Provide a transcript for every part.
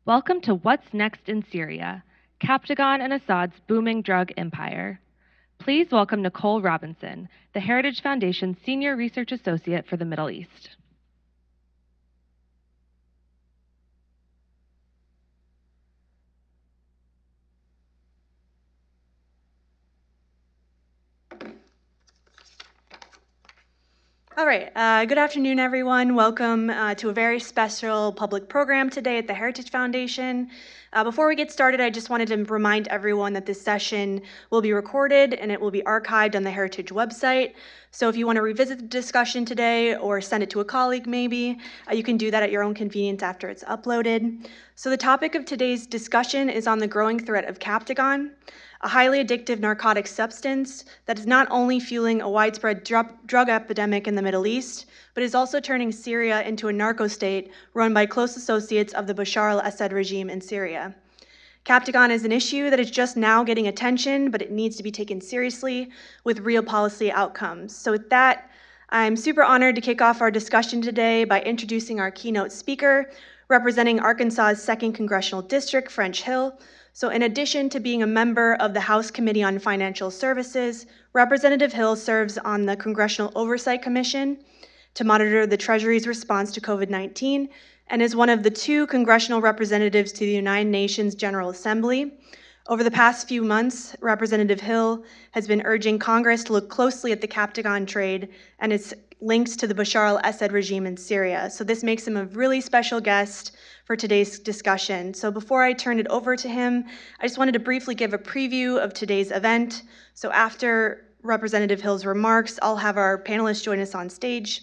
Welcome to What's Next in Syria, Captagon and Assad's booming drug empire. Please welcome Nicole Robinson, the Heritage Foundation's Senior Research Associate for the Middle East. All right, good afternoon, everyone. Welcome to a very special public program today at the Heritage Foundation. Before we get started, I just wanted to remind everyone that this session will be recorded and it will be archived on the Heritage website. So if you want to revisit the discussion today or send it to a colleague maybe, you can do that at your own convenience after it's uploaded. So the topic of today's discussion is on the growing threat of Captagon, a highly addictive narcotic substance that is not only fueling a widespread drug epidemic in the Middle East, but is also turning Syria into a narco-state run by close associates of the Bashar Assad regime in Syria. Captagon is an issue that is just now getting attention, but it needs to be taken seriously with real policy outcomes. So with that, I'm super honored to kick off our discussion today by introducing our keynote speaker, representing Arkansas's 2nd Congressional District, French Hill. So in addition to being a member of the House Committee on Financial Services, Representative Hill serves on the Congressional Oversight Commission to monitor the Treasury's response to COVID-19 and is one of the 2 congressional representatives to the United Nations General Assembly. Over the past few months, Representative Hill has been urging Congress to look closely at the Captagon trade and its links to the Bashar al-Assad regime in Syria. So this makes him a really special guest for today's discussion. So before I turn it over to him, I just wanted to briefly give a preview of today's event. So after Representative Hill's remarks, I'll have our panelists join us on stage.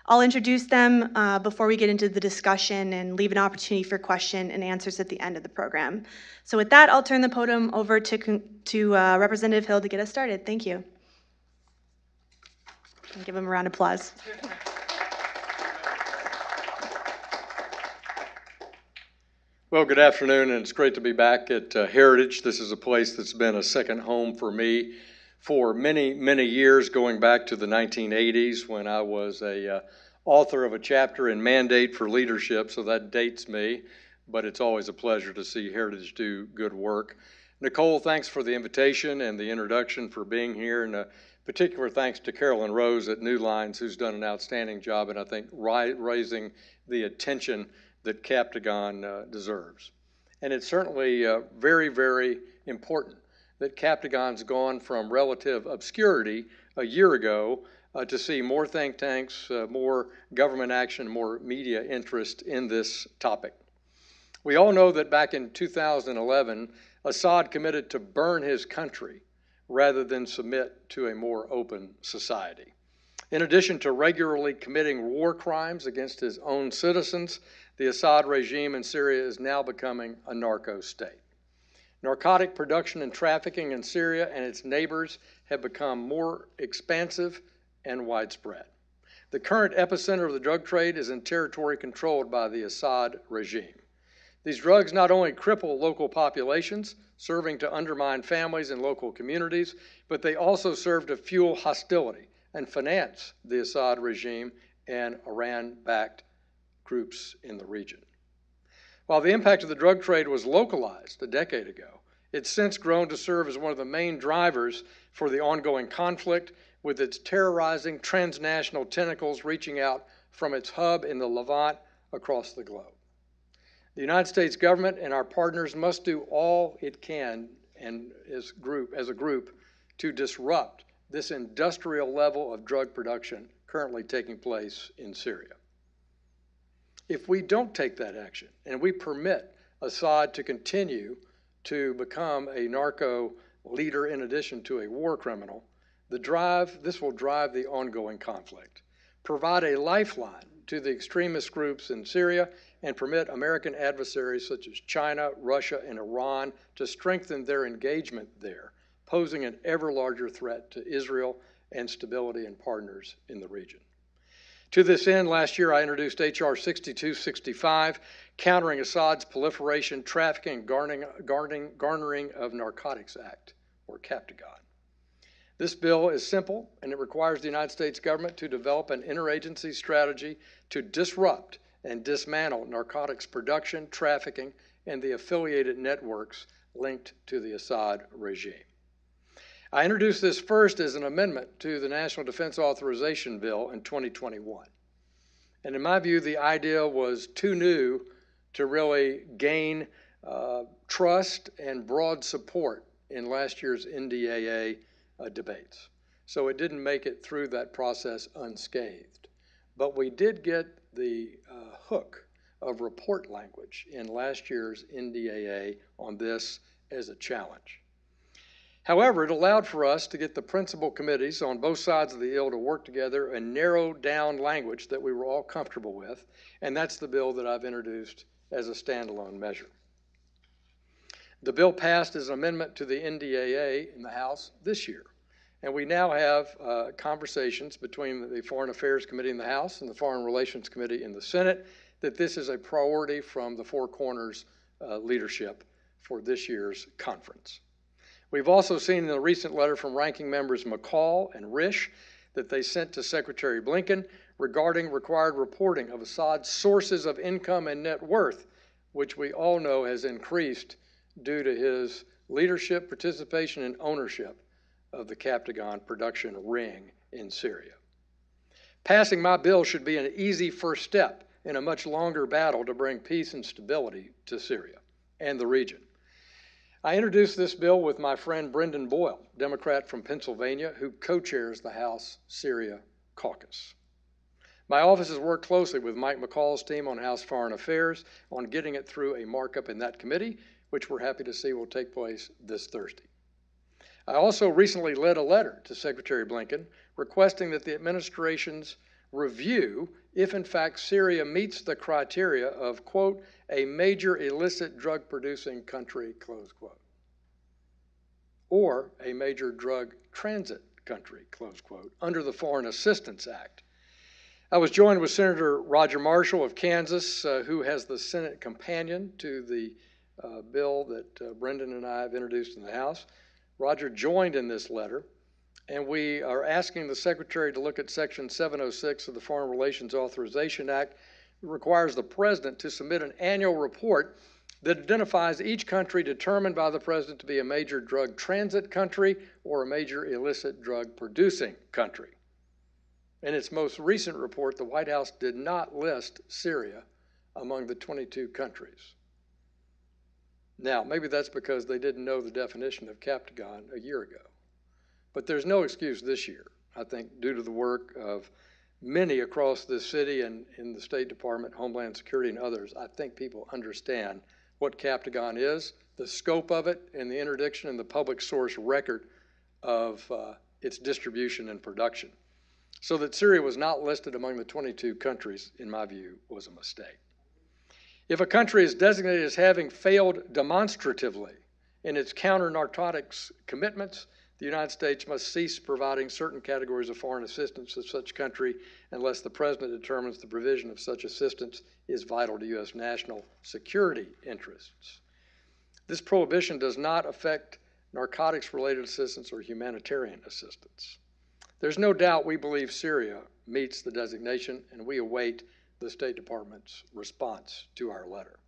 I'll introduce them before we get into the discussion and leave an opportunity for question and answers at the end of the program. So with that, I'll turn the podium over to Representative Hill to get us started. Thank you. And give him a round of applause. Well, good afternoon, and it's great to be back at Heritage. This is a place that's been a second home for me for many, many years, going back to the 1980s when I was a author of a chapter in Mandate for Leadership, so that dates me, but it's always a pleasure to see Heritage do good work. Nicole, thanks for the invitation and the introduction for being here, and particular thanks to Carolyn Rose at New Lines, who's done an outstanding job, and I think raising the attention that Captagon deserves. And it's certainly very, very important that Captagon's gone from relative obscurity a year ago to see more think tanks, more government action, more media interest in this topic. We all know that back in 2011, Assad committed to burn his country rather than submit to a more open society. In addition to regularly committing war crimes against his own citizens, the Assad regime in Syria is now becoming a narco-state. Narcotic production and trafficking in Syria and its neighbors have become more expansive and widespread. The current epicenter of the drug trade is in territory controlled by the Assad regime. These drugs not only cripple local populations, serving to undermine families and local communities, but they also serve to fuel hostility and finance the Assad regime and Iran-backed groups in the region. While the impact of the drug trade was localized a decade ago, it's since grown to serve as one of the main drivers for the ongoing conflict, with its terrorizing transnational tentacles reaching out from its hub in the Levant across the globe. The United States government and our partners must do all it can and as a group to disrupt this industrial level of drug production currently taking place in Syria. If we don't take that action and we permit Assad to continue to become a narco leader in addition to a war criminal, this will drive the ongoing conflict, provide a lifeline to the extremist groups in Syria, and permit American adversaries such as China, Russia, and Iran to strengthen their engagement there, posing an ever larger threat to Israel and stability and partners in the region. To this end, last year I introduced H.R. 6265, Countering Assad's Proliferation, Trafficking, and Garnering of Narcotics Act, or Captagon. This bill is simple, and it requires the United States government to develop an interagency strategy to disrupt and dismantle narcotics production, trafficking, and the affiliated networks linked to the Assad regime. I introduced this first as an amendment to the National Defense Authorization Bill in 2021. And in my view, the idea was too new to really gain trust and broad support in last year's NDAA debates. So it didn't make it through that process unscathed. But we did get the hook of report language in last year's NDAA on this as a challenge. However, it allowed for us to get the principal committees on both sides of the aisle to work together and narrow down language that we were all comfortable with, and that's the bill that I've introduced as a standalone measure. The bill passed as an amendment to the NDAA in the House this year, and we now have conversations between the Foreign Affairs Committee in the House and the Foreign Relations Committee in the Senate that this is a priority from the Four Corners leadership for this year's conference. We've also seen in a recent letter from ranking members McCall and Risch that they sent to Secretary Blinken regarding required reporting of Assad's sources of income and net worth, which we all know has increased due to his leadership, participation, and ownership of the Captagon production ring in Syria. Passing my bill should be an easy first step in a much longer battle to bring peace and stability to Syria and the region. I introduced this bill with my friend Brendan Boyle, Democrat from Pennsylvania, who co-chairs the House Syria Caucus. My office has worked closely with Mike McCall's team on House Foreign Affairs on getting it through a markup in that committee, which we're happy to see will take place this Thursday. I also recently led a letter to Secretary Blinken requesting that the administration's review if in fact Syria meets the criteria of, quote, a major illicit drug producing country, close quote, or a major drug transit country, close quote, under the Foreign Assistance Act. I was joined with Senator Roger Marshall of Kansas, who has the Senate companion to the bill that Brendan and I have introduced in the House. Roger joined in this letter, and we are asking the Secretary to look at Section 706 of the Foreign Relations Authorization Act. It requires the President to submit an annual report that identifies each country determined by the President to be a major drug transit country or a major illicit drug producing country. In its most recent report, the White House did not list Syria among the 22 countries. Now, maybe that's because they didn't know the definition of Captagon a year ago. But there's no excuse this year, I think, due to the work of many across this city and in the State Department, Homeland Security, and others. I think people understand what Captagon is, the scope of it, and the interdiction and the public source record of its distribution and production. So that Syria was not listed among the 22 countries, in my view, was a mistake. If a country is designated as having failed demonstratively in its counter-narcotics commitments, the United States must cease providing certain categories of foreign assistance to such country unless the President determines the provision of such assistance is vital to U.S. national security interests. This prohibition does not affect narcotics-related assistance or humanitarian assistance. There's no doubt we believe Syria meets the designation, and we await the State Department's response to our letter.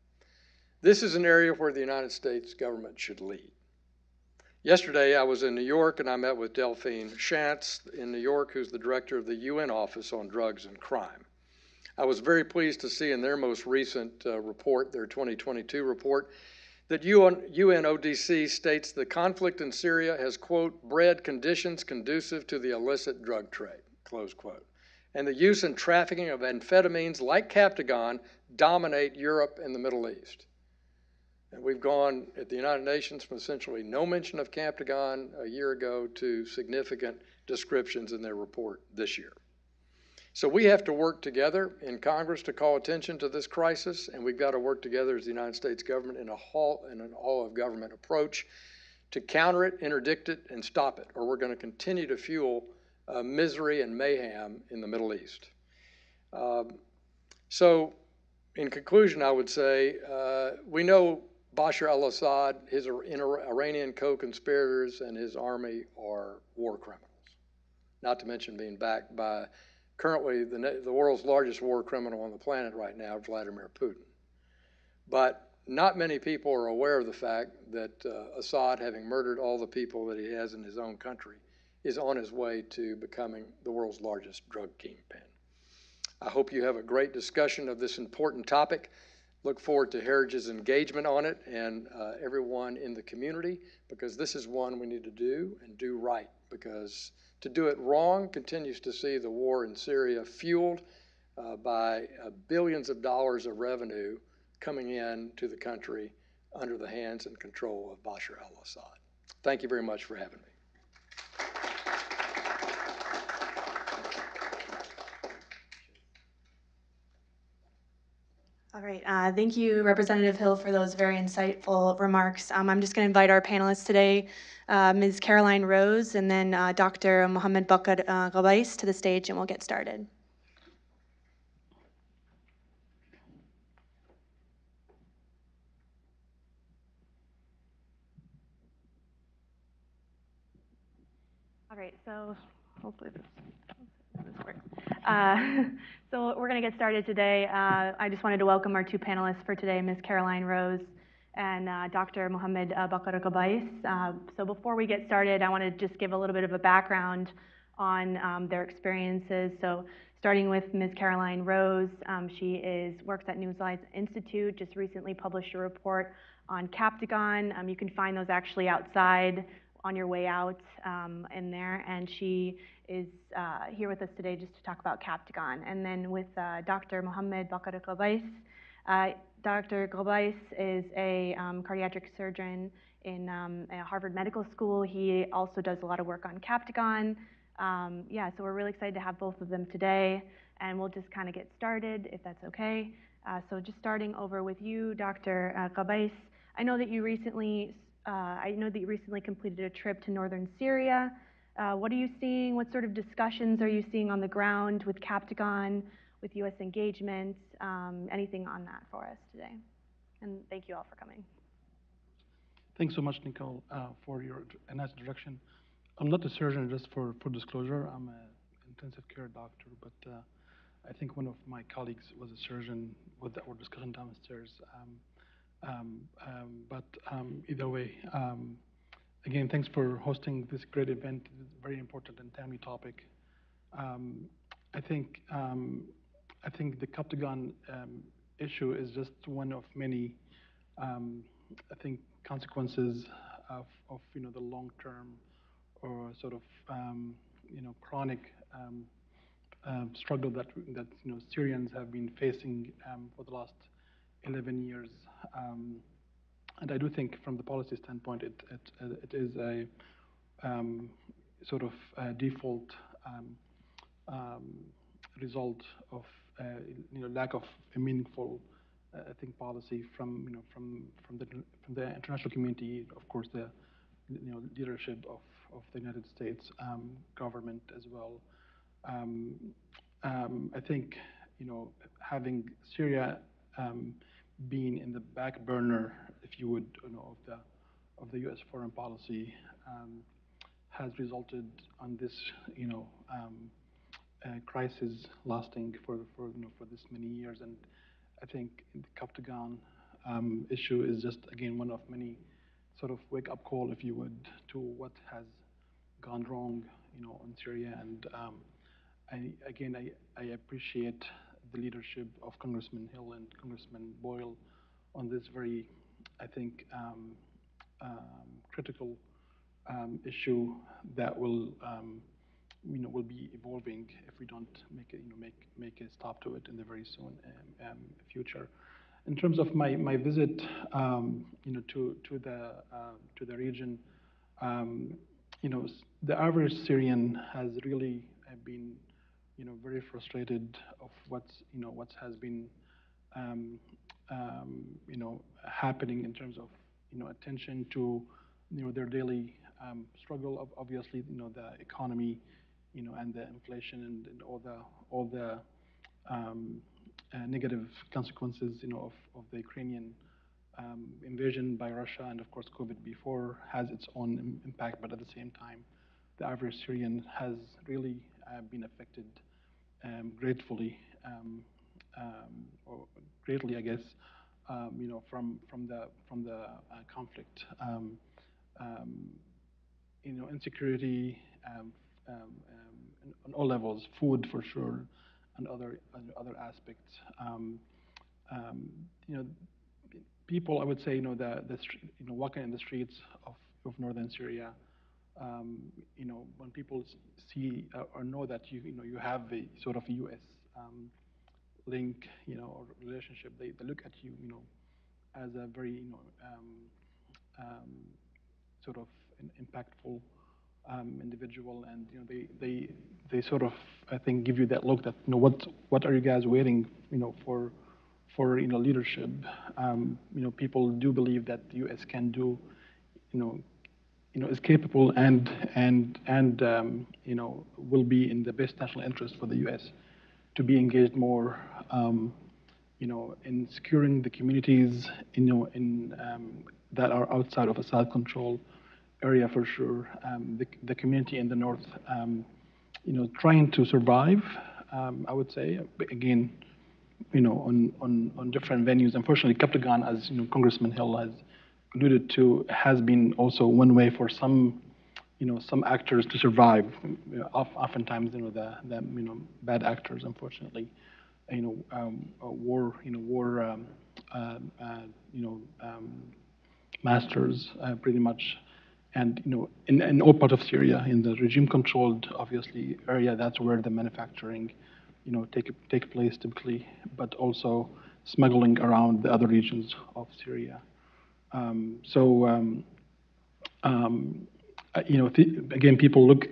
This is an area where the United States government should lead. Yesterday, I was in New York, and I met with Delphine Shantz in New York, who's the director of the UN Office on Drugs and Crime. I was very pleased to see in their most recent report, their 2022 report, that UNODC states the conflict in Syria has, quote, bred conditions conducive to the illicit drug trade, close quote. And the use and trafficking of amphetamines like Captagon dominate Europe and the Middle East. And we've gone at the United Nations from essentially no mention of Captagon a year ago to significant descriptions in their report this year. So we have to work together in Congress to call attention to this crisis, and we've got to work together as the United States government in an all-of-government approach to counter it, interdict it, and stop it, or we're going to continue to fuel misery and mayhem in the Middle East. So in conclusion, I would say we know Bashar Assad, his Iranian co-conspirators, and his army are war criminals, not to mention being backed by currently the world's largest war criminal on the planet right now, Vladimir Putin. But not many people are aware of the fact that Assad, having murdered all the people that he has in his own country, is on his way to becoming the world's largest drug kingpin. I hope you have a great discussion of this important topic. Look forward to Heritage's engagement on it and everyone in the community, because this is one we need to do and do right, because to do it wrong continues to see the war in Syria fueled by billions of dollars of revenue coming in to the country under the hands and control of Bashar Assad. Thank you very much for having me. All right, thank you, Representative Hill, for those very insightful remarks. I'm just going to invite our panelists today, Ms. Caroline Rose and then Dr. Mohammed Bakar Ghabais to the stage, and we'll get started. All right, so hopefully this works. So we're going to get started today. I just wanted to welcome our two panelists for today, Ms. Caroline Rose and Dr. Mohammed Bakar Ghabais. So before we get started, I want to just give a little bit of a background on their experiences. So starting with Ms. Caroline Rose, she works at Newslight Institute, just recently published a report on Captagon. You can find those actually outside on your way out in there, and she is here with us today just to talk about Captagon. And then with Dr. Mohammed Bakar Ghabais. Dr. Ghabais is a cardiac surgeon in Harvard Medical School. He also does a lot of work on Captagon. So we're really excited to have both of them today, and we'll just kind of get started if that's okay. So just starting over with you, Dr. Ghabais. I know that you recently completed a trip to northern Syria. What are you seeing? What sort of discussions are you seeing on the ground with Captagon, with U.S. engagement? Anything on that for us today? And thank you all for coming. Thanks so much, Nicole, for your nice introduction. I'm not a surgeon, just for disclosure. I'm an intensive care doctor, but I think one of my colleagues was a surgeon with our discussion downstairs. Either way, again, thanks for hosting this great event. It's a very important and timely topic. I think the Captagon issue is just one of many, consequences of the long-term or sort of chronic struggle that Syrians have been facing for the last 11 years. And I do think from the policy standpoint, it is a sort of a default result of lack of a meaningful, policy from the international community, of course, the leadership of the United States government as well. I think having Syria being in the back burner, if you would, of the U.S. foreign policy, has resulted on this, crisis lasting for this many years. And I think the Captagon issue is just again one of many sort of wake-up call, if you would, to what has gone wrong, in Syria. And I appreciate the leadership of Congressman Hill and Congressman Boyle on this very, critical issue that will be evolving if we don't make a stop to it in the very soon future. In terms of my visit, to the region, the average Syrian has really been, very frustrated of what has been, happening in terms of, attention to, their daily struggle of obviously, the economy, and the inflation and all the negative consequences, of the Ukrainian invasion by Russia, and of course COVID before has its own impact. But at the same time, the average Syrian has really been affected greatly, I guess, from the conflict. Insecurity on all levels, food for sure, and other aspects. You know, people, I would say, walking in the streets of northern Syria, when people see or know that you have a sort of U.S. Link, or relationship, they look at you, as a very, sort of impactful individual, and they sort of, I think, give you that look that, what are you guys waiting, for leadership. People do believe that the U.S. can do, is capable and will be in the best national interest for the U.S. to be engaged more, in securing the communities, that are outside of Assad control area for sure. The community in the north, trying to survive, I would say, again, on different venues. Unfortunately, Captagon, as Congressman Hill has alluded to, has been also one way for some actors to survive. Oftentimes, the bad actors, unfortunately, war masters, pretty much. And in all part of Syria, in the regime-controlled, obviously, area, that's where the manufacturing, take place typically, but also smuggling around the other regions of Syria. Again, people look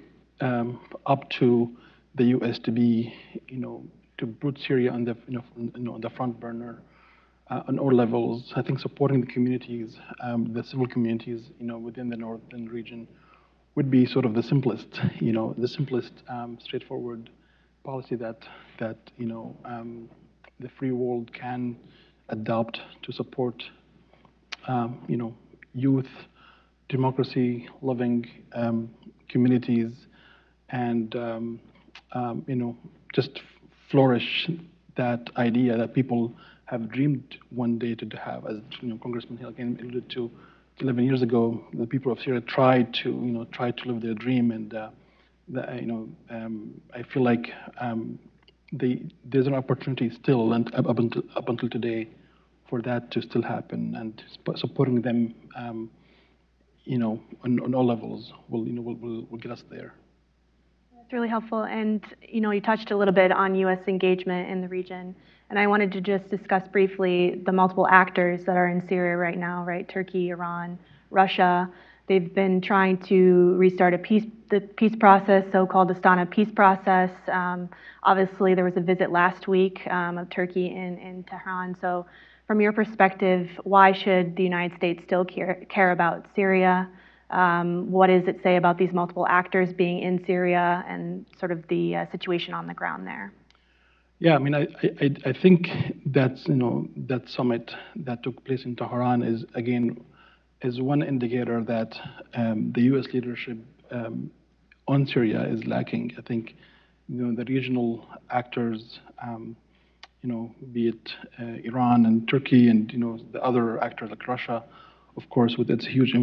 up to the U.S. to be, to put Syria on the, on the front burner. On all levels, I think supporting the communities, the civil communities, within the northern region, would be sort of the simplest, straightforward policy that the free world can adopt to support, youth, democracy-loving communities, and just flourish that idea that people have dreamed one day to have, as Congressman Hill again alluded to. 11 years ago, the people of Syria tried to live their dream, and I feel like there's an opportunity still, and up until today, for that to still happen, and supporting them, on all levels will get us there. That's really helpful. And you touched a little bit on U.S. engagement in the region, and I wanted to just discuss briefly the multiple actors that are in Syria right now, right? Turkey, Iran, Russia. They've been trying to restart the peace process, so-called Astana peace process. Obviously, there was a visit last week of Turkey in Tehran. So, from your perspective, why should the United States still care about Syria? What does it say about these multiple actors being in Syria and sort of the situation on the ground there? Yeah, I mean, I think that's, that summit that took place in Tehran is one indicator that the U.S. leadership on Syria is lacking. I think, the regional actors, be it Iran and Turkey, and the other actors like Russia, of course, with its huge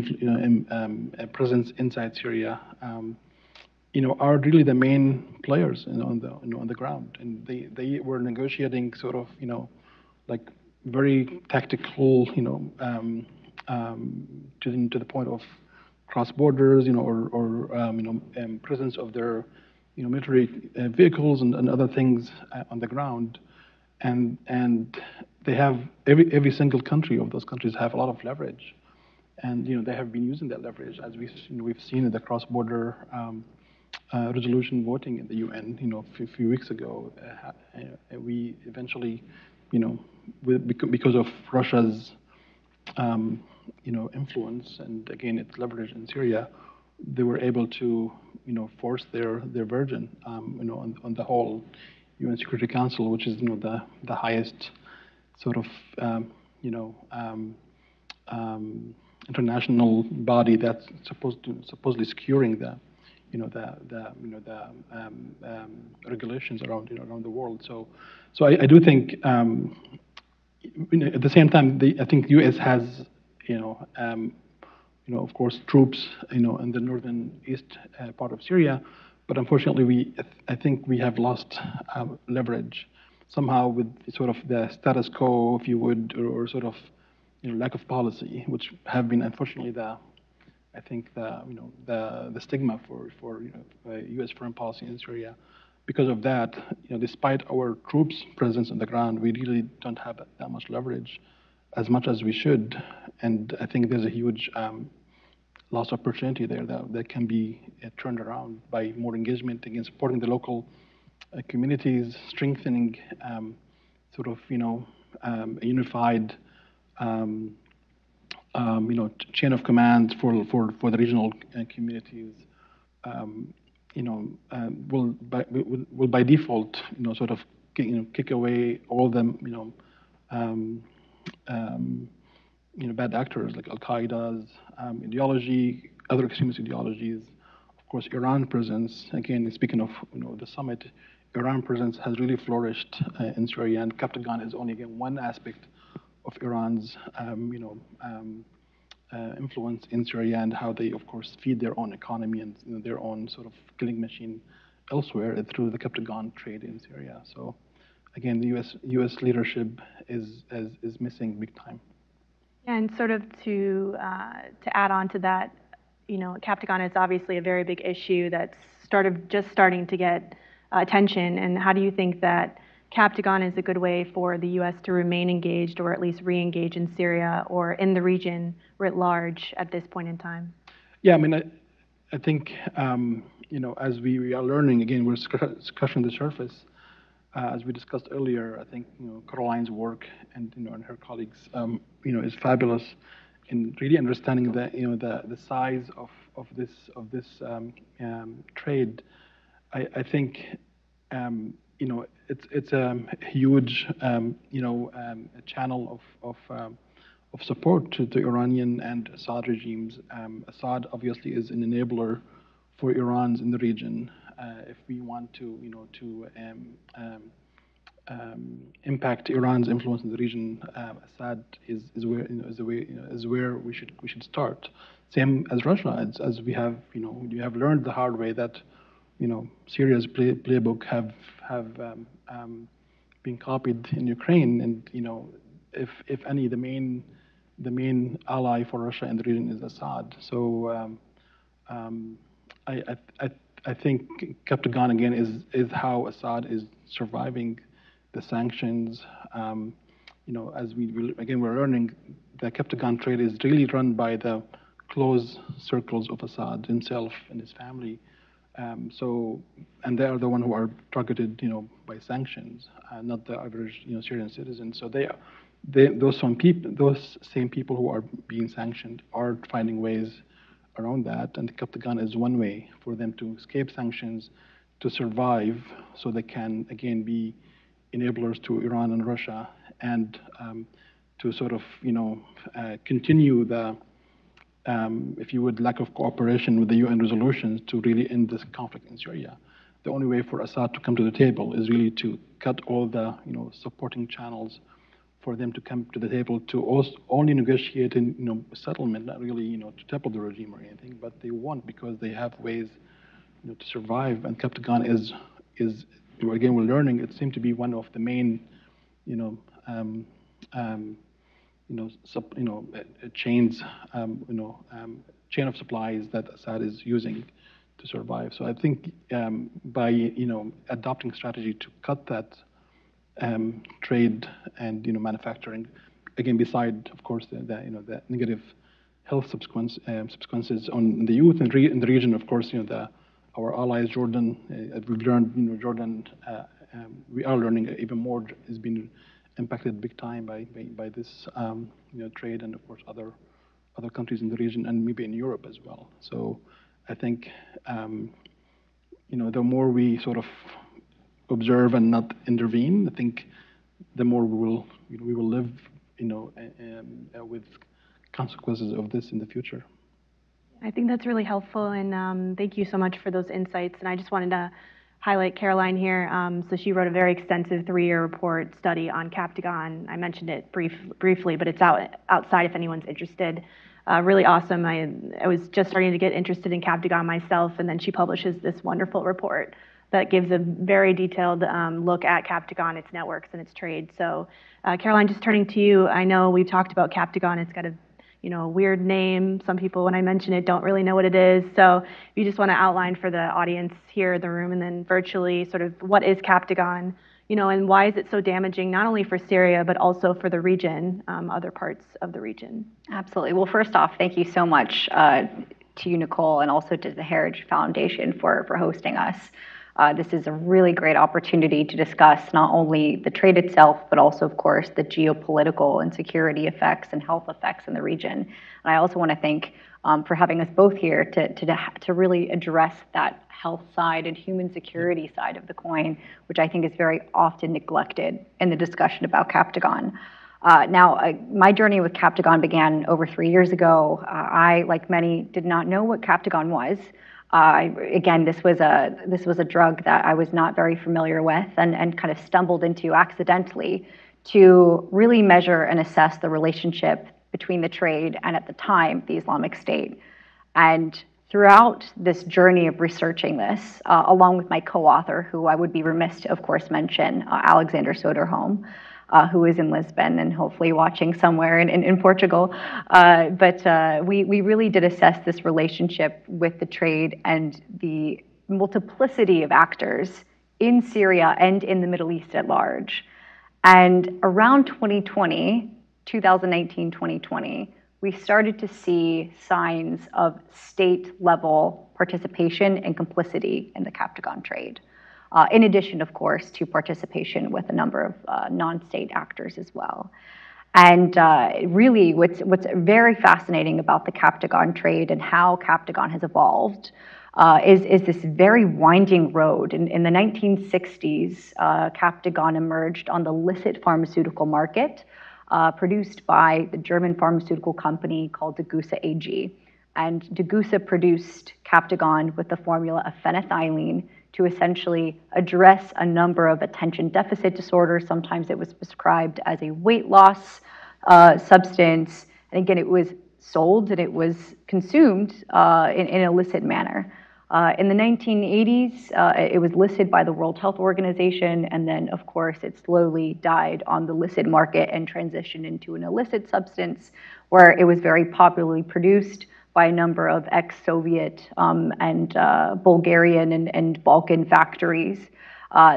presence inside Syria, are really the main players on the ground, and they were negotiating sort of, like very tactical, to the point of cross borders, or presence of their, military vehicles and other things on the ground, and they have every single country of those countries have a lot of leverage, and they have been using that leverage, as we've seen in the cross border. Resolution voting in the UN, a few weeks ago, we eventually, because of Russia's, influence and again its leverage in Syria, they were able to, force their version, on the whole UN Security Council, which is, the highest sort of, international body that's supposedly securing the regulations around the world. So I do think at the same time, I think U.S. has, of course, troops, in the northern east part of Syria, but unfortunately, I think we have lost leverage somehow with sort of the status quo, if you would, or sort of lack of policy, which have been unfortunately I think the stigma for U.S. foreign policy in Syria. Because of that, despite our troops' presence on the ground, we really don't have that much leverage, as much as we should. And I think there's a huge lost opportunity there that can be turned around by more engagement, again, supporting the local communities, strengthening sort of a unified chain of command for the regional communities. Will by default, sort of, kick away all the, bad actors like Al-Qaeda's ideology, other extremist ideologies. Of course, Iran presence, again, speaking of, the summit, Iran presence has really flourished in Syria, and Captagon is only, again, one aspect of Iran's, influence in Syria, and how they, of course, feed their own economy and their own sort of killing machine elsewhere through the Captagon trade in Syria. So, again, the U.S. leadership is missing big time. And sort of to add on to that, Captagon is obviously a very big issue that's just starting to get attention. And how do you think that Captagon is a good way for the U.S. to remain engaged, or at least re-engage in Syria or in the region writ large at this point in time? Yeah, I mean, I think, as we are learning, again, we're scratching the surface. As we discussed earlier, I think, Caroline's work and, and her colleagues, is fabulous in really understanding the size of this trade. I think, it's a huge, a channel of support to the Iranian and Assad regimes. Assad obviously is an enabler for Iran's in the region. If we want to, impact Iran's influence in the region, Assad is where we should start. Same as Russia, as we have learned the hard way that Syria's playbook have been copied in Ukraine, and if any, the main ally for Russia in the region is Assad. So I think Captagon, again, is how Assad is surviving the sanctions. As we're learning, the Captagon trade is really run by the close circles of Assad himself and his family. And they are the ones who are targeted, by sanctions, not the average, Syrian citizen. So those same people who are being sanctioned are finding ways around that, and Captagon is one way for them to escape sanctions, to survive, so they can again be enablers to Iran and Russia, and to sort of continue the if you would, lack of cooperation with the UN resolutions to really end this conflict in Syria. The only way for Assad to come to the table is really to cut all the supporting channels for them to come to the table to only negotiate a settlement, not really to topple the regime or anything, but they won't, because they have ways to survive. And Captagon is again, we're learning, it seemed to be one of the main chains, chain of supplies that Assad is using to survive. So I think by adopting strategy to cut that trade and manufacturing, again, beside of course the negative health consequences on the youth in the region, of course, our allies Jordan, we've learned, Jordan, we are learning even more, has been impacted big time by this trade, and of course other countries in the region, and maybe in Europe as well. So I think the more we sort of observe and not intervene, I think the more we will live with consequences of this in the future. I think that's really helpful, and thank you so much for those insights. And I just wanted to highlight Caroline here. So she wrote a very extensive 3-year report study on Captagon. I mentioned it briefly, but it's outside if anyone's interested. Really awesome. I was just starting to get interested in Captagon myself, and then she publishes this wonderful report that gives a very detailed look at Captagon, its networks, and its trade. So Caroline, just turning to you, I know we've talked about Captagon. It's got a weird name. Some people, when I mention it, don't really know what it is. So if you just want to outline for the audience here in the room and then virtually sort of what is Captagon, and why is it so damaging, not only for Syria, but also for the region, other parts of the region? Absolutely. Well, first off, thank you so much to you, Nicole, and also to the Heritage Foundation for hosting us. This is a really great opportunity to discuss not only the trade itself, but also, of course, the geopolitical and security effects and health effects in the region. And I also want to thank for having us both here to really address that health side and human security side of the coin, which I think is very often neglected in the discussion about Captagon. My journey with Captagon began over 3 years ago. I, like many, did not know what Captagon was. Again, this was a drug that I was not very familiar with and kind of stumbled into accidentally to really measure and assess the relationship between the trade and, at the time, the Islamic State. And throughout this journey of researching this, along with my co-author, who I would be remiss to, of course, mention, Alexander Soderholm, who is in Lisbon and hopefully watching somewhere in Portugal. We really did assess this relationship with the trade and the multiplicity of actors in Syria and in the Middle East at large. And around 2019-2020, we started to see signs of state-level participation and complicity in the Captagon trade. In addition, of course, to participation with a number of non-state actors as well. And really, what's very fascinating about the Captagon trade and how Captagon has evolved is this very winding road. In the 1960s, Captagon emerged on the illicit pharmaceutical market, produced by the German pharmaceutical company called Degussa AG. And Degussa produced Captagon with the formula of phenethylene to essentially address a number of attention deficit disorders. Sometimes it was prescribed as a weight loss substance. And again, it was sold and it was consumed in an illicit manner. In the 1980s, it was listed by the World Health Organization, and then, of course, it slowly died on the licit market and transitioned into an illicit substance, where it was very popularly produced by a number of ex-Soviet and Bulgarian and Balkan factories.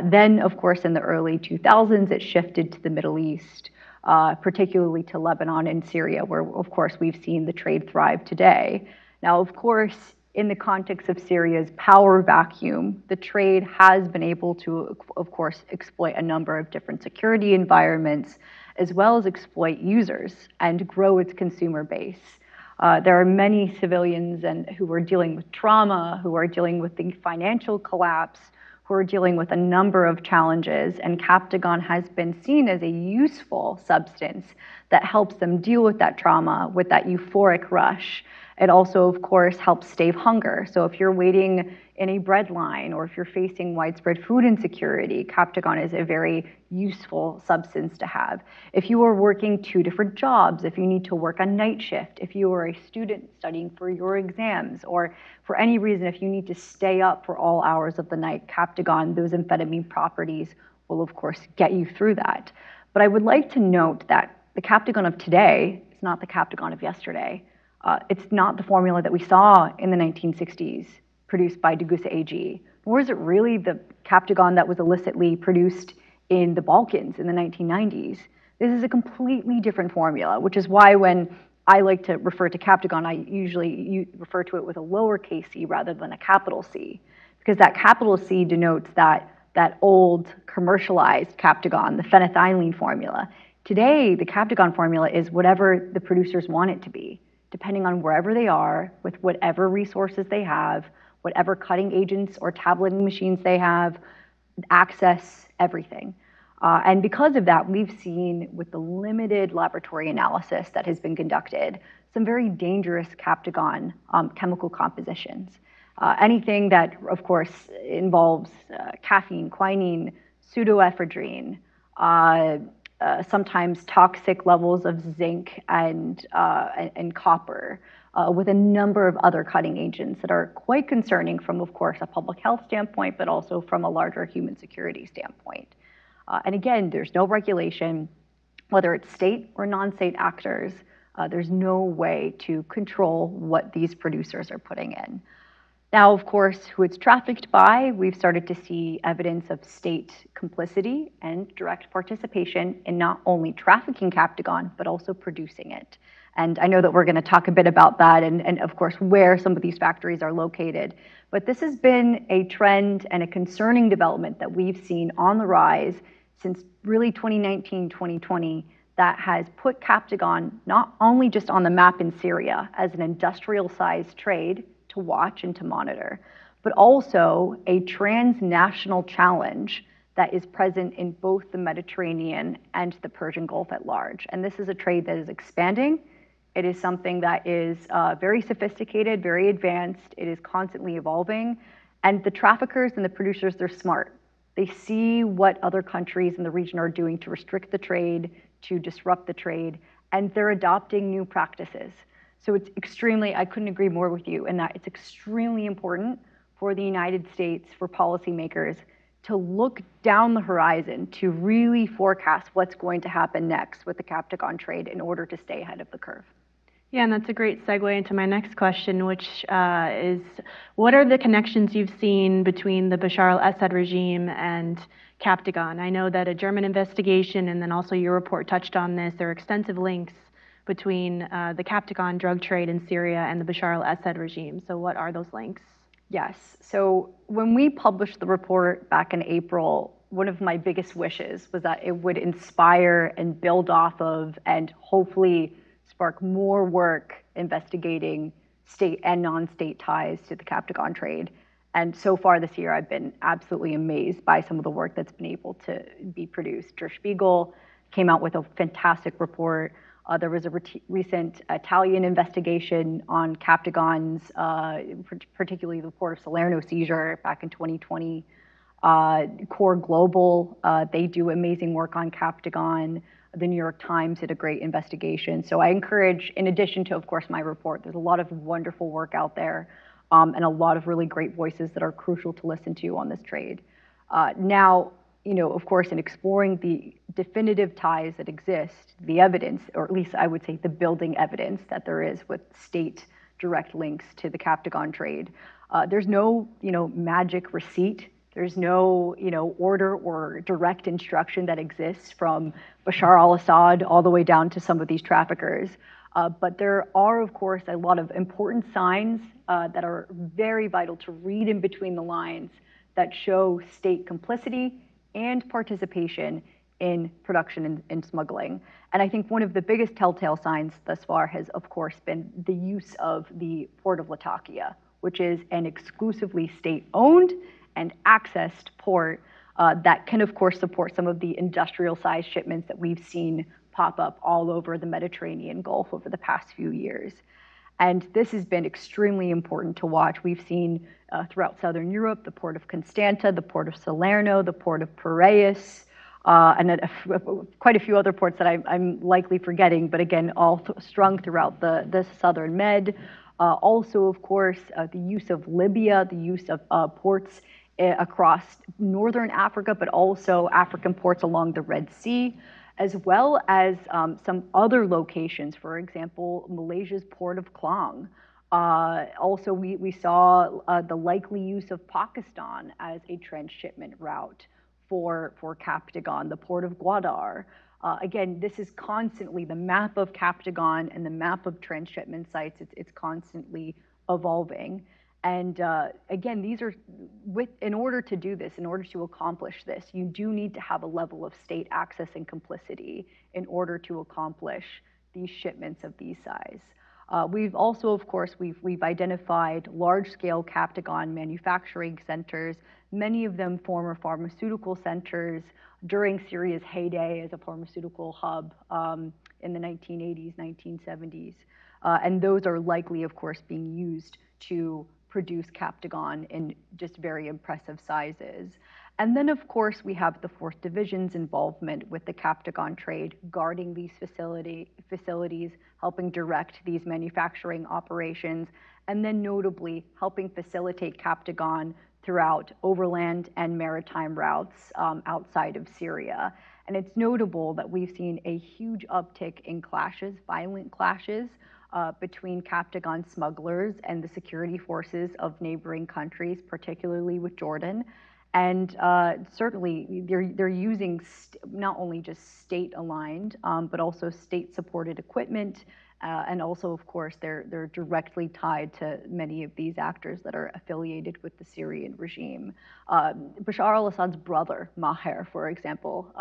Then, of course, in the early 2000s, it shifted to the Middle East, particularly to Lebanon and Syria, where, of course, we've seen the trade thrive today. Now, of course, in the context of Syria's power vacuum, the trade has been able to, of course, exploit a number of different security environments, as well as exploit users and grow its consumer base. There are many civilians who are dealing with trauma, who are dealing with the financial collapse, who are dealing with a number of challenges, and Captagon has been seen as a useful substance that helps them deal with that trauma, with that euphoric rush. It also, of course, helps stave hunger. So if you're waiting in a bread line or if you're facing widespread food insecurity, Captagon is a very useful substance to have. If you are working 2 different jobs, if you need to work a night shift, if you are a student studying for your exams, or for any reason, if you need to stay up for all hours of the night, Captagon, those amphetamine properties will, of course, get you through that. But I would like to note that the Captagon of today is not the Captagon of yesterday. It's not the formula that we saw in the 1960s produced by Degussa AG, nor is it really the Captagon that was illicitly produced in the Balkans in the 1990s. This is a completely different formula, which is why when I like to refer to Captagon, I usually refer to it with a lowercase c rather than a capital C, because that capital C denotes that old commercialized Captagon, the phenethylene formula. Today, the Captagon formula is whatever the producers want it to be, depending on wherever they are, with whatever resources they have, whatever cutting agents or tableting machines they have, access everything. And because of that, we've seen with the limited laboratory analysis that has been conducted, some very dangerous Captagon chemical compositions. Anything that, of course, involves caffeine, quinine, pseudoephedrine, sometimes toxic levels of zinc and copper, with a number of other cutting agents that are quite concerning from, of course, a public health standpoint, but also from a larger human security standpoint. And again, there's no regulation, whether it's state or non-state actors. There's no way to control what these producers are putting in. Now, of course, who it's trafficked by, we've started to see evidence of state complicity and direct participation in not only trafficking Captagon, but also producing it. And I know that we're going to talk a bit about that and of course, where some of these factories are located. But this has been a trend and a concerning development that we've seen on the rise since really 2019, 2020, that has put Captagon not only just on the map in Syria as an industrial-sized trade to watch and to monitor, but also a transnational challenge that is present in both the Mediterranean and the Persian Gulf at large. And this is a trade that is expanding. It is something that is very sophisticated, very advanced. It is constantly evolving. And the traffickers and the producers, they're smart. They see what other countries in the region are doing to restrict the trade, to disrupt the trade, and they're adopting new practices. So it's extremely, I couldn't agree more with you in that it's extremely important for the United States, for policymakers, to look down the horizon, to really forecast what's going to happen next with the Captagon trade in order to stay ahead of the curve. Yeah, and that's a great segue into my next question, which is, what are the connections you've seen between the Bashar al-Assad regime and Captagon? I know that a German investigation and then also your report touched on this. There are extensive links between the Captagon drug trade in Syria and the Bashar al-Assad regime. So what are those links? Yes. So when we published the report back in April, one of my biggest wishes was that it would inspire and build off of and hopefully spark more work investigating state and non-state ties to the Captagon trade. And so far this year, I've been absolutely amazed by some of the work that's been able to be produced. Der Spiegel came out with a fantastic report. There was a recent Italian investigation on Captagon's, particularly the Port of Salerno seizure back in 2020. Core Global, they do amazing work on Captagon. The New York Times did a great investigation. So I encourage, in addition to, of course, my report, there's a lot of wonderful work out there and a lot of really great voices that are crucial to listen to on this trade. Now, you know, of course, in exploring the definitive ties that exist, the evidence, or at least I would say the building evidence that there is with state direct links to the Captagon trade, there's no, you know, magic receipt. There's no, you know, order or direct instruction that exists from Bashar al-Assad all the way down to some of these traffickers. But there are, of course, a lot of important signs that are very vital to read in between the lines that show state complicity and participation in production and smuggling. And I think one of the biggest telltale signs thus far has, of course, been the use of the Port of Latakia, which is an exclusively state-owned and accessed port that can, of course, support some of the industrial-sized shipments that we've seen pop up all over the Mediterranean Gulf over the past few years. And this has been extremely important to watch. We've seen throughout Southern Europe, the port of Constanta, the port of Salerno, the port of Piraeus, and quite a few other ports that I'm likely forgetting, but again, all strung throughout the Southern Med. Also, of course, the use of Libya, the use of ports across Northern Africa, but also African ports along the Red Sea, as well as some other locations, for example, Malaysia's port of Klang. Also, we saw the likely use of Pakistan as a transshipment route for Captagon, the port of Gwadar. Again, this is constantly the map of Captagon and the map of transshipment sites. It's constantly evolving. And again, these are, in order to do this, in order to accomplish this, you do need to have a level of state access and complicity in order to accomplish these shipments of these size. We've also, of course, we've identified large-scale Captagon manufacturing centers, many of them former pharmaceutical centers during Syria's heyday as a pharmaceutical hub in the 1980s, 1970s. And those are likely, of course, being used to produce Captagon in just very impressive sizes. And then, of course, we have the 4th Division's involvement with the Captagon trade, guarding these facilities, helping direct these manufacturing operations, and then notably helping facilitate Captagon throughout overland and maritime routes outside of Syria. And it's notable that we've seen a huge uptick in clashes, violent clashes, between Captagon smugglers and the security forces of neighboring countries, particularly with Jordan. And certainly, they're using not only just state-aligned, but also state-supported equipment. And also, of course, they're directly tied to many of these actors that are affiliated with the Syrian regime. Bashar al-Assad's brother, Maher, for example,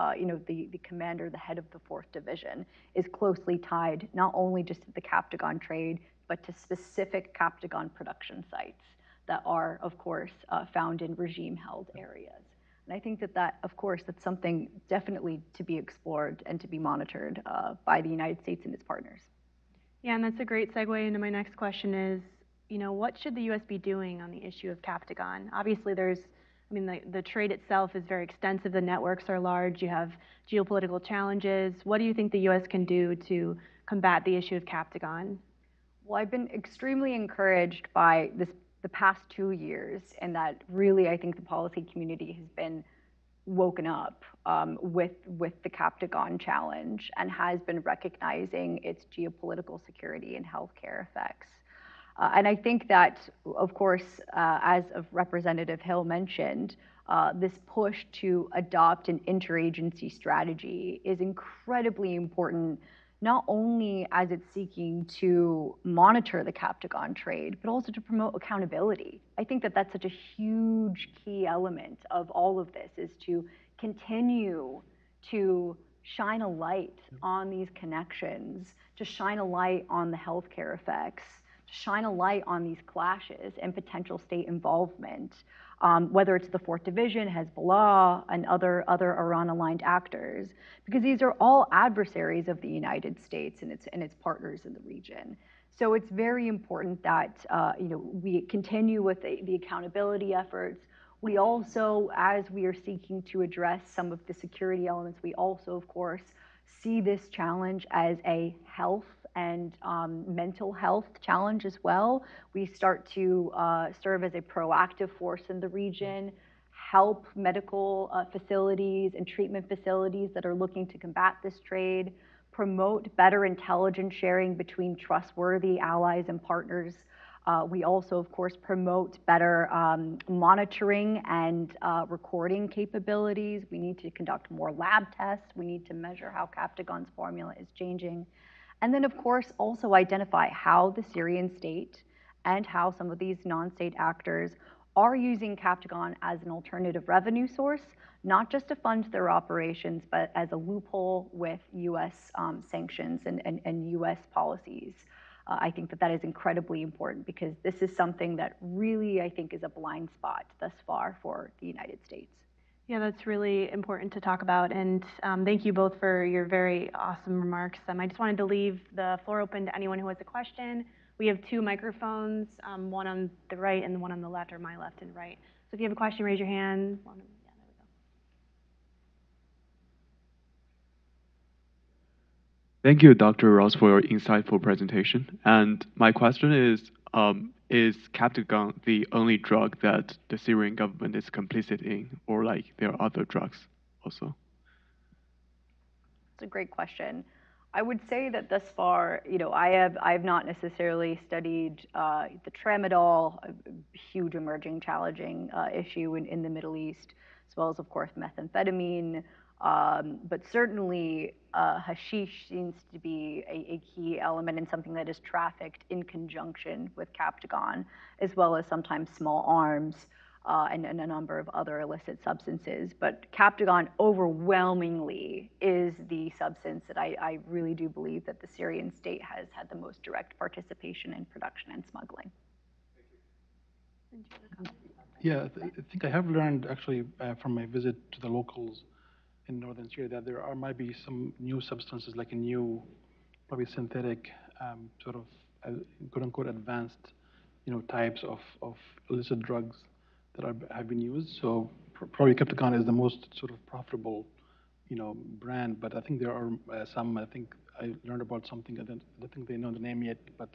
the commander, the head of the 4th Division, is closely tied not only just to the Captagon trade, but to specific Captagon production sites that are, of course, found in regime-held areas. And I think that, of course, that's something definitely to be explored and to be monitored by the United States and its partners. Yeah, and that's a great segue into my next question is, what should the U.S. be doing on the issue of Captagon? Obviously, the trade itself is very extensive. The networks are large. You have geopolitical challenges. What do you think the U.S. can do to combat the issue of Captagon? Well, I've been extremely encouraged by the past 2 years, and that really I think the policy community has been woken up with the Captagon challenge and has been recognizing its geopolitical security and healthcare effects. And I think that, of course, as Representative Hill mentioned, this push to adopt an interagency strategy is incredibly important, not only as it's seeking to monitor the Captagon trade, but also to promote accountability. I think that that's such a huge key element of all of this, is to continue to shine a light on these connections, to shine a light on the healthcare effects, to shine a light on these clashes and potential state involvement, whether it's the 4th Division, Hezbollah, and other Iran-aligned actors, because these are all adversaries of the United States and its partners in the region. So it's very important that we continue with the accountability efforts. We also, as we are seeking to address some of the security elements, we also, of course, see this challenge as a health and mental health challenge as well. We start to serve as a proactive force in the region, help medical facilities and treatment facilities that are looking to combat this trade, promote better intelligence sharing between trustworthy allies and partners. We also, of course, promote better monitoring and recording capabilities. We need to conduct more lab tests. We need to measure how Captagon's formula is changing. And then, of course, also identify how the Syrian state and how some of these non-state actors are using Captagon as an alternative revenue source, not just to fund their operations, but as a loophole with U.S. sanctions and U.S. policies. I think that is incredibly important, because this is something that really, I think, is a blind spot thus far for the United States. Yeah, that's really important to talk about, and thank you both for your very awesome remarks. I just wanted to leave the floor open to anyone who has a question. We have 2 microphones, one on the right and one on the left, or my left and right. So if you have a question, raise your hand. Yeah, there we go. Thank you, Dr. Ross, for your insightful presentation. And my question is Captagon the only drug that the Syrian government is complicit in, or there are other drugs also? It's a great question. I would say that thus far, I have not necessarily studied the tramadol, a huge emerging challenging issue in the Middle East, as well as, of course, methamphetamine. But certainly, hashish seems to be a key element and something that is trafficked in conjunction with Captagon, as well as sometimes small arms and a number of other illicit substances. But Captagon overwhelmingly is the substance that I really do believe that the Syrian state has had the most direct participation in production and smuggling. Yeah, I think I have learned actually from my visit to the locals in northern Syria that there might be some new substances, like a new, probably synthetic, sort of quote-unquote advanced types of illicit drugs that have been used. So probably Captagon is the most sort of profitable, brand. But I think there are some. I think I learned about something. I don't think they know the name yet, but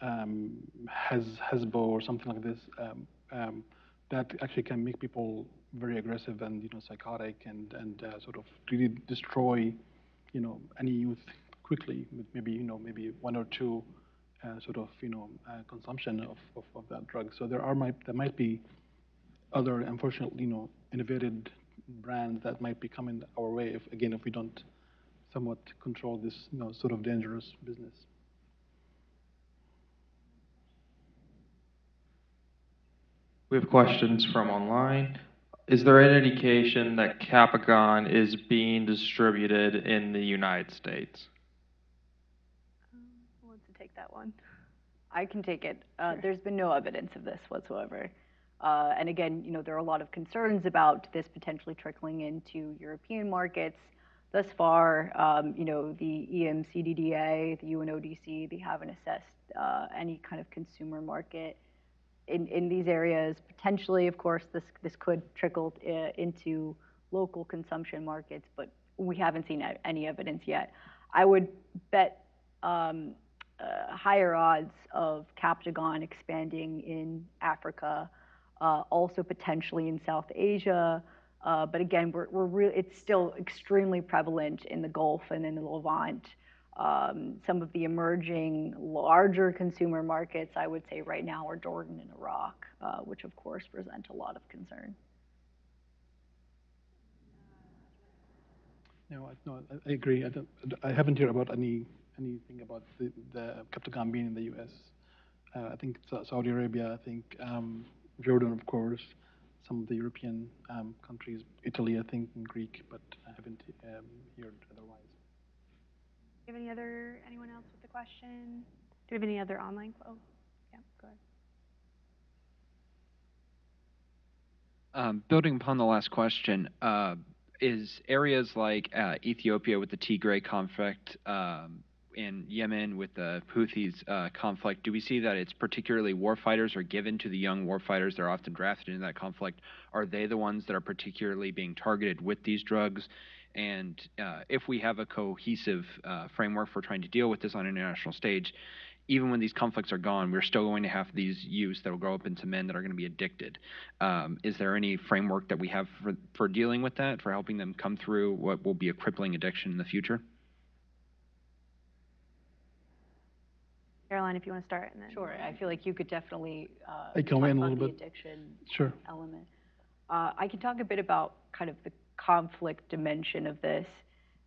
Hezbo or something like this. That actually can make people very aggressive and psychotic and sort of really destroy any youth quickly with maybe maybe one or two consumption of that drug. So there might be other unfortunately innovated brands that might be coming our way if we don't somewhat control this sort of dangerous business. We have questions from online. Is there any indication that Captagon is being distributed in the United States? Who wants to take that one? I can take it. There's been no evidence of this whatsoever. And again, there are a lot of concerns about this potentially trickling into European markets. Thus far, the EMCDDA, the UNODC, they haven't assessed any kind of consumer market in these areas. Potentially, of course, this could trickle into local consumption markets, but we haven't seen any evidence yet. I would bet higher odds of Captagon expanding in Africa, also potentially in South Asia. But again, it's still extremely prevalent in the Gulf and in the Levant. Some of the emerging larger consumer markets, I would say right now, are Jordan and Iraq, which of course present a lot of concern. No, I agree. I haven't heard about anything about the Captagon being in the U.S. I think Saudi Arabia, I think Jordan, of course, some of the European countries, Italy, I think, and Greek, but I haven't heard otherwise. Do you have anyone else with a question? Do we have any other online? Oh, yeah, go ahead. Building upon the last question, is areas like Ethiopia with the Tigray conflict, in Yemen with the Houthis conflict, do we see that it's particularly warfighters are given to the young warfighters that are often drafted into that conflict? Are they the ones that are particularly being targeted with these drugs? And if we have a cohesive framework for trying to deal with this on an international stage, even when these conflicts are gone, we're still going to have these youths that will grow up into men that are going to be addicted. Is there any framework that we have for dealing with that, for helping them come through what will be a crippling addiction in the future? Caroline, if you want to start. And then Sure. I feel like you could definitely I can talk weigh in a about little the bit. addiction Sure. element. I can talk a bit about kind of the conflict dimension of this.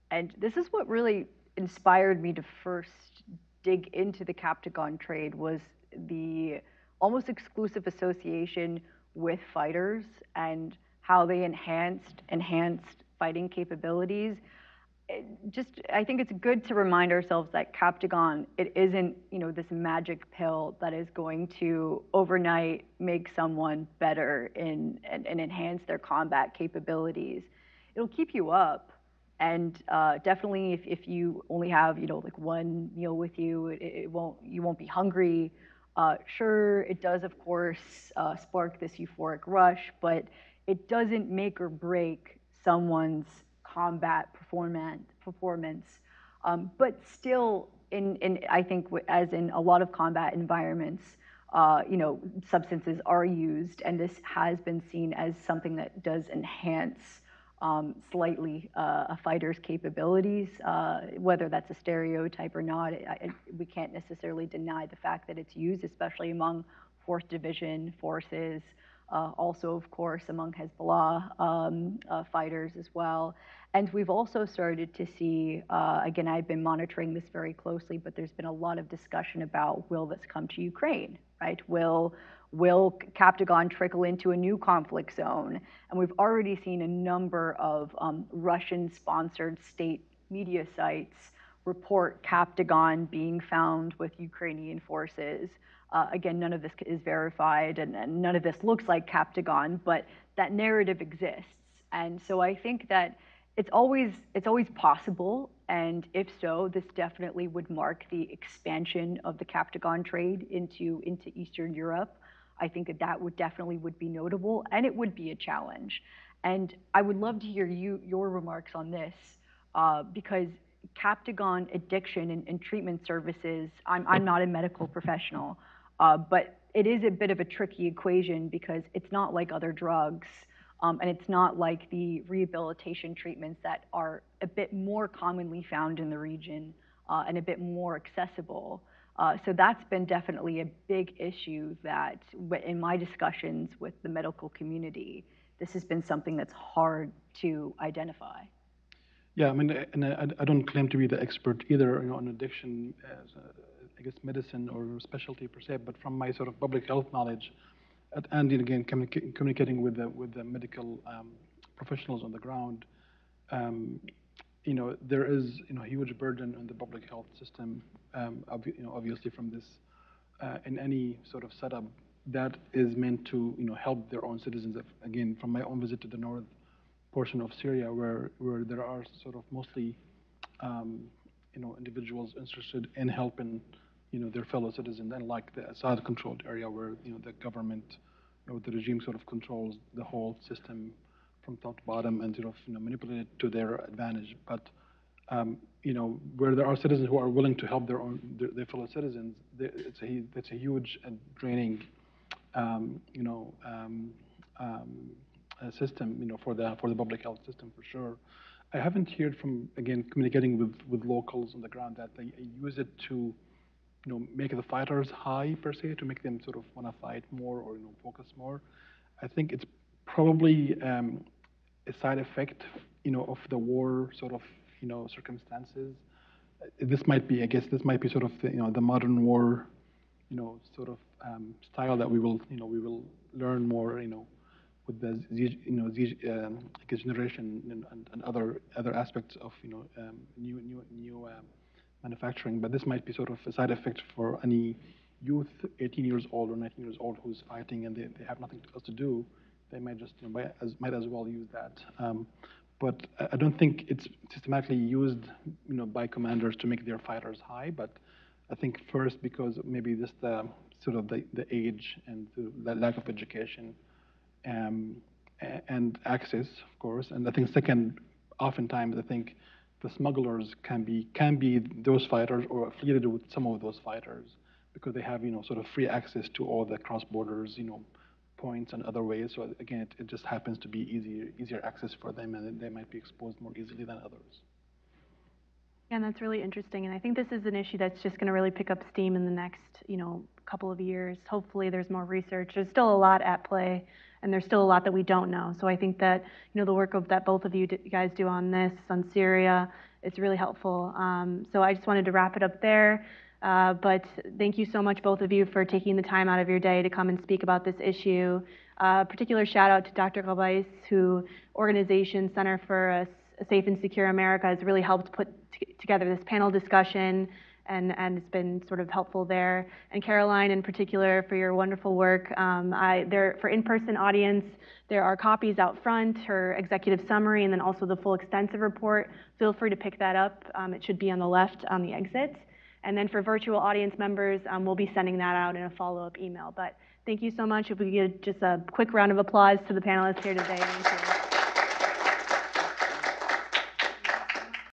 And this is what really inspired me to first dig into the Captagon trade, was the almost exclusive association with fighters and how they enhanced fighting capabilities. I think it's good to remind ourselves that Captagon, it isn't, this magic pill that is going to overnight make someone better and enhance their combat capabilities. It'll keep you up, and definitely if you only have, like one meal with you, you won't be hungry. Sure, it does, of course, spark this euphoric rush, but it doesn't make or break someone's combat performance. But still, I think, as in a lot of combat environments, substances are used, and this has been seen as something that does enhance slightly a fighter's capabilities. Whether that's a stereotype or not, we can't necessarily deny the fact that it's used, especially among 4th Division forces, also, of course, among Hezbollah fighters as well. And we've also started to see, again, I've been monitoring this very closely, but there's been a lot of discussion about, will this come to Ukraine, right? Will Captagon trickle into a new conflict zone? And we've already seen a number of Russian-sponsored state media sites report Captagon being found with Ukrainian forces. Again, none of this is verified, and none of this looks like Captagon, but that narrative exists. And so I think that It's always possible, and if so, this definitely would mark the expansion of the Captagon trade into Eastern Europe. I think that would definitely be notable, and it would be a challenge. And I would love to hear your remarks on this, because Captagon addiction and treatment services, I'm not a medical professional, but it is a bit of a tricky equation because it's not like other drugs, and it's not like the rehabilitation treatments that are a bit more commonly found in the region, and a bit more accessible. So that's been definitely a big issue that in my discussions with the medical community, this has been something that's hard to identify. Yeah, I mean, and I don't claim to be the expert either, on addiction as I guess medicine or specialty per se, but from my sort of public health knowledge, and again communicating with the medical professionals on the ground, there is a huge burden on the public health system, obviously from this, in any sort of setup that is meant to help their own citizens. Again, from my own visit to the north portion of Syria, where there are sort of mostly individuals interested in helping their fellow citizens, and like the Assad-controlled area where the government the regime sort of controls the whole system from top to bottom and sort of manipulate it to their advantage. But where there are citizens who are willing to help their fellow citizens, it's a huge and draining system for the public health system for sure. I haven't heard from, again, communicating with locals on the ground, that they use it to make the fighters high per se, to make them sort of want to fight more or focus more. I think it's probably a side effect of the war sort of circumstances. This might be, I guess, sort of the modern war sort of style that we will learn more with the I guess generation and other aspects of new manufacturing. But this might be sort of a side effect for any youth, 18 years old or 19 years old, who's fighting and they have nothing else to do. They might just might as well use that. But I don't think it's systematically used by commanders to make their fighters high. But I think first because maybe just the sort of the age and the lack of education and access, of course. And I think second, oftentimes I think the smugglers can be those fighters or affiliated with some of those fighters, because they have sort of free access to all the cross borders points and other ways. So again, it just happens to be easier access for them, and they might be exposed more easily than others. Yeah, and that's really interesting. And I think this is an issue that's just going to really pick up steam in the next, couple of years. Hopefully there's more research. There's still a lot at play, and there's still a lot that we don't know. So I think that, the work that both of you guys do on this, on Syria, is really helpful. So I just wanted to wrap it up there. But thank you so much, both of you, for taking the time out of your day to come and speak about this issue. Particular shout out to Dr. Ghabais, who organization Center for a Safe and Secure America has really helped put together this panel discussion, and it's been sort of helpful there. And Caroline, in particular, for your wonderful work. For in-person audience, there are copies out front, her executive summary, and then also the full extensive report. Feel free to pick that up. It should be on the left on the exit. And then for virtual audience members, we'll be sending that out in a follow-up email. But thank you so much. If we could just a quick round of applause to the panelists here today. Thank you.